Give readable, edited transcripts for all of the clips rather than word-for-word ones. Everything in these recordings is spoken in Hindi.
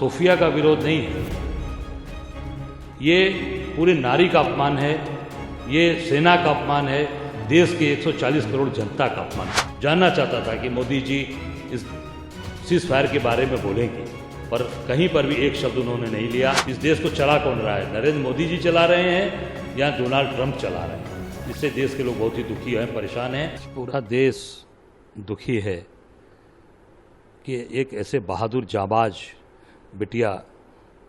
सोफिया का विरोध नहीं है, ये पूरी नारी का अपमान है, ये सेना का अपमान है, देश के 140 करोड़ जनता का अपमान है। जानना चाहता था कि मोदी जी इस सीज फायर के बारे में बोलेंगे, पर कहीं पर भी एक शब्द उन्होंने नहीं लिया। इस देश को चला कौन रहा है? नरेंद्र मोदी जी चला रहे हैं या डोनाल्ड ट्रंप चला रहे हैं? इससे देश के लोग बहुत ही दुखी हैं, परेशान हैं। पूरा देश दुखी है कि एक ऐसे बहादुर जाबाज बिटिया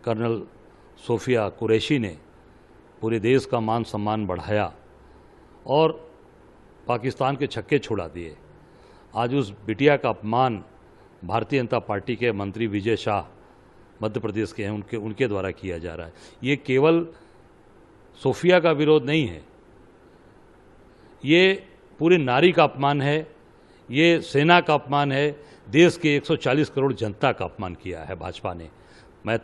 कर्नल सोफिया कुरैशी ने पूरे देश का मान सम्मान बढ़ाया और पाकिस्तान के छक्के छुड़ा दिए। आज उस बिटिया का अपमान भारतीय जनता पार्टी के मंत्री विजय शाह मध्य प्रदेश के हैं, उनके द्वारा किया जा रहा है। ये केवल सोफिया का विरोध नहीं है, ये पूरी नारी का अपमान है, ये सेना का अपमान है, देश के 140 करोड़ जनता का अपमान किया है भाजपा ने। मैं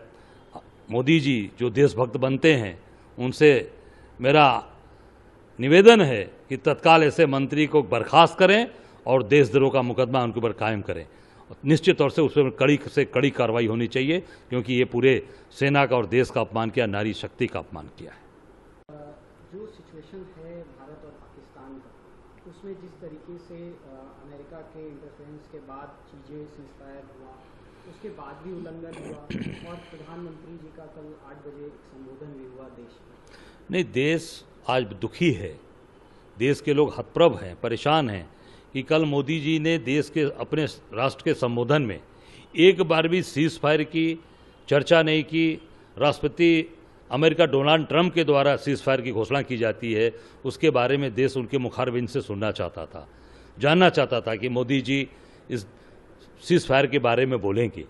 मोदी जी जो देशभक्त बनते हैं उनसे मेरा निवेदन है कि तत्काल ऐसे मंत्री को बर्खास्त करें और देशद्रोह का मुकदमा उनके ऊपर कायम करें। निश्चित तौर से उस पर कड़ी से कड़ी कार्रवाई होनी चाहिए, क्योंकि ये पूरे सेना का और देश का अपमान किया, नारी शक्ति का अपमान किया है। जो सिचुएशन है भारत और पाकिस्तान का, उसमें जिस तरीके से अमेरिका के इंटरफेरेंस के बाद चीज़ें सीज़फायर हुआ, उसके बाद भी उल्लंघन हुआ और प्रधानमंत्री जी का कल 8 बजे एक संबोधन भी हुआ देश में। नहीं, देश आज दुखी है, देश के लोग हतप्रभ हैं, परेशान हैं कि कल मोदी जी ने देश के अपने राष्ट्र के संबोधन में एक बार भी सीज फायर की चर्चा नहीं की। राष्ट्रपति अमेरिका डोनाल्ड ट्रंप के द्वारा सीज फायर की घोषणा की जाती है, उसके बारे में देश उनके मुखारबिंद से सुनना चाहता था, जानना चाहता था कि मोदी जी इस सीज फायर के बारे में बोलेंगे,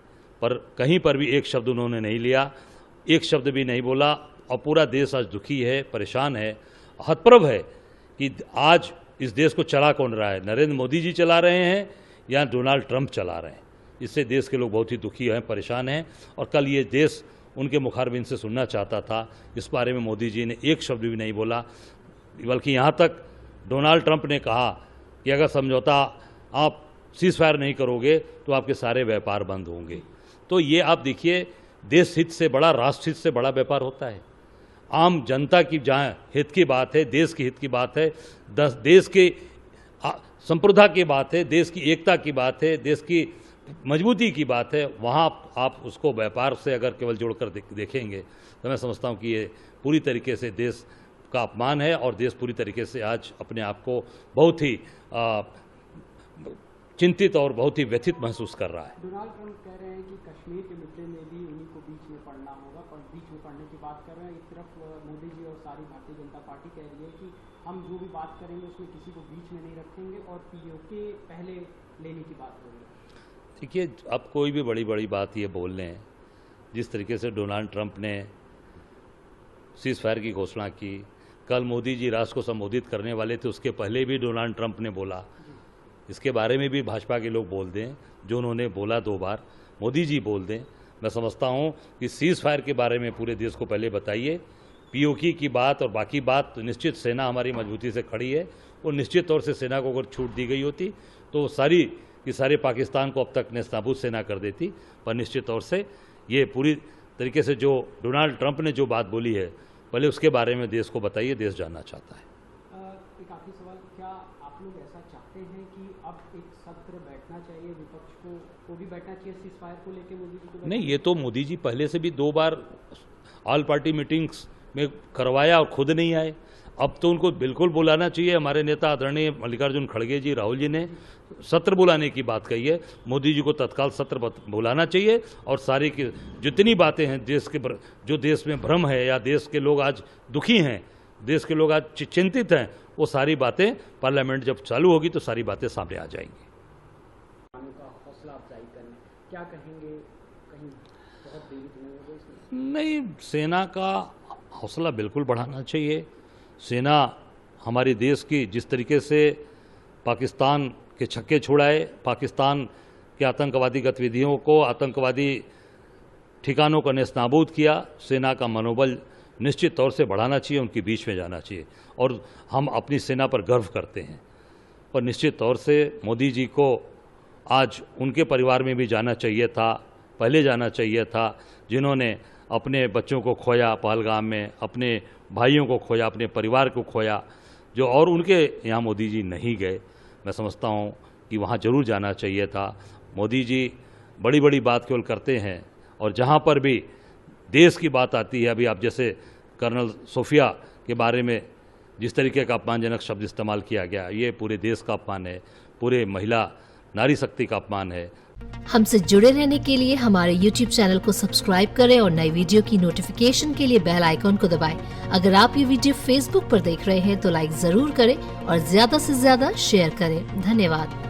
पर कहीं पर भी एक शब्द उन्होंने नहीं लिया, एक शब्द भी नहीं बोला। और पूरा देश आज दुखी है, परेशान है, हतप्रभ है कि आज इस देश को चला कौन रहा है? नरेंद्र मोदी जी चला रहे हैं या डोनाल्ड ट्रंप चला रहे हैं? इससे देश के लोग बहुत ही दुखी हैं, परेशान हैं। और कल ये देश उनके मुखारबिंद से सुनना चाहता था, इस बारे में मोदी जी ने एक शब्द भी नहीं बोला। बल्कि यहाँ तक डोनाल्ड ट्रंप ने कहा कि अगर समझौता आप सीज फायर नहीं करोगे तो आपके सारे व्यापार बंद होंगे। तो ये आप देखिए, देश हित से बड़ा, राष्ट्र हित से बड़ा व्यापार होता है। आम जनता की जहाँ हित की बात है, देश की हित की बात है, देश की संप्रभुता की बात है, देश की एकता की बात है, देश की मजबूती की बात है, वहाँ आप उसको व्यापार से अगर केवल जोड़कर देखेंगे तो मैं समझता हूँ कि ये पूरी तरीके से देश का अपमान है और देश पूरी तरीके से आज अपने आप को बहुत ही चिंतित और बहुत ही व्यथित महसूस कर रहा है। डोनाल्ड ट्रंप कह रहे हैं कि कश्मीर के मुद्दे में भी उन्हीं को बीच में पड़ना होगा, पर बीच में पड़ने की बात कर रहे हैं। एक तरफ मोदी जी और सारी भारतीय जनता पार्टी कह रही है कि हम जो भी बात करेंगे उसमें किसी को बीच में नहीं रखेंगे और पीओके पहले लेने की बात हो रही है। देखिए, अब कोई भी बड़ी बड़ी बात ये बोल लें, जिस तरीके से डोनाल्ड ट्रंप ने सीज फायर की घोषणा की, कल मोदी जी राष्ट्र को संबोधित करने वाले थे, उसके पहले भी डोनाल्ड ट्रंप ने बोला। इसके बारे में भी भाजपा के लोग बोल दें, जो उन्होंने बोला 2 बार, मोदी जी बोल दें। मैं समझता हूं कि सीज फायर के बारे में पूरे देश को पहले बताइए। पीओके की बात और बाकी बात तो निश्चित सेना हमारी मजबूती से खड़ी है, और निश्चित तौर से सेना को अगर छूट दी गई होती तो सारी कि सारे पाकिस्तान को अब तक नेस्तनाबूद सेना कर देती। पर निश्चित तौर से ये पूरी तरीके से जो डोनाल्ड ट्रंप ने जो बात बोली है, पहले उसके बारे में देश को बताइए, देश जानना चाहता है। एक आखिरी सवाल, क्या आप लोग ऐसा चाहते हैं कि अब एक सत्र बैठना चाहिए, विपक्ष को भी बैठना चाहिए सीज फायर को लेकर मोदी जी को? नहीं, ये तो मोदी जी पहले से भी 2 बार ऑल पार्टी मीटिंग्स में करवाया और खुद नहीं आए। अब तो उनको बिल्कुल बुलाना चाहिए। हमारे नेता आदरणीय मल्लिकार्जुन खड़गे जी, राहुल जी ने सत्र बुलाने की बात कही है। मोदी जी को तत्काल सत्र बुलाना चाहिए और सारी की जितनी बातें हैं देश के, जो देश में भ्रम है या देश के लोग आज दुखी हैं, देश के लोग आज चिंतित हैं, वो सारी बातें पार्लियामेंट जब चालू होगी तो सारी बातें सामने आ जाएंगी। हौसला अफजाई करने क्या कहेंगे, कहीं बहुत देरी तो नहीं होगी इसमें? नहीं, सेना का हौसला बिल्कुल बढ़ाना चाहिए। सेना हमारे देश की जिस तरीके से पाकिस्तान के छक्के छुड़ाए, पाकिस्तान के आतंकवादी गतिविधियों को, आतंकवादी ठिकानों को नेस्तनाबूद किया, सेना का मनोबल निश्चित तौर से बढ़ाना चाहिए, उनके बीच में जाना चाहिए। और हम अपनी सेना पर गर्व करते हैं। और निश्चित तौर से मोदी जी को आज उनके परिवार में भी जाना चाहिए था, पहले जाना चाहिए था, जिन्होंने अपने बच्चों को खोया पहलगाम में, अपने भाइयों को खोया, अपने परिवार को खोया, जो और उनके यहाँ मोदी जी नहीं गए। मैं समझता हूँ कि वहाँ जरूर जाना चाहिए था। मोदी जी बड़ी बड़ी बात केवल करते हैं, और जहाँ पर भी देश की बात आती है, अभी आप जैसे कर्नल सोफिया के बारे में जिस तरीके का अपमानजनक शब्द इस्तेमाल किया गया, ये पूरे देश का अपमान है, पूरे महिला नारी शक्ति का अपमान है। हमसे जुड़े रहने के लिए हमारे YouTube चैनल को सब्सक्राइब करें और नई वीडियो की नोटिफिकेशन के लिए बेल आइकॉन को दबाएं। अगर आप ये वीडियो Facebook पर देख रहे हैं तो लाइक जरूर करें और ज्यादा से ज्यादा शेयर करें। धन्यवाद।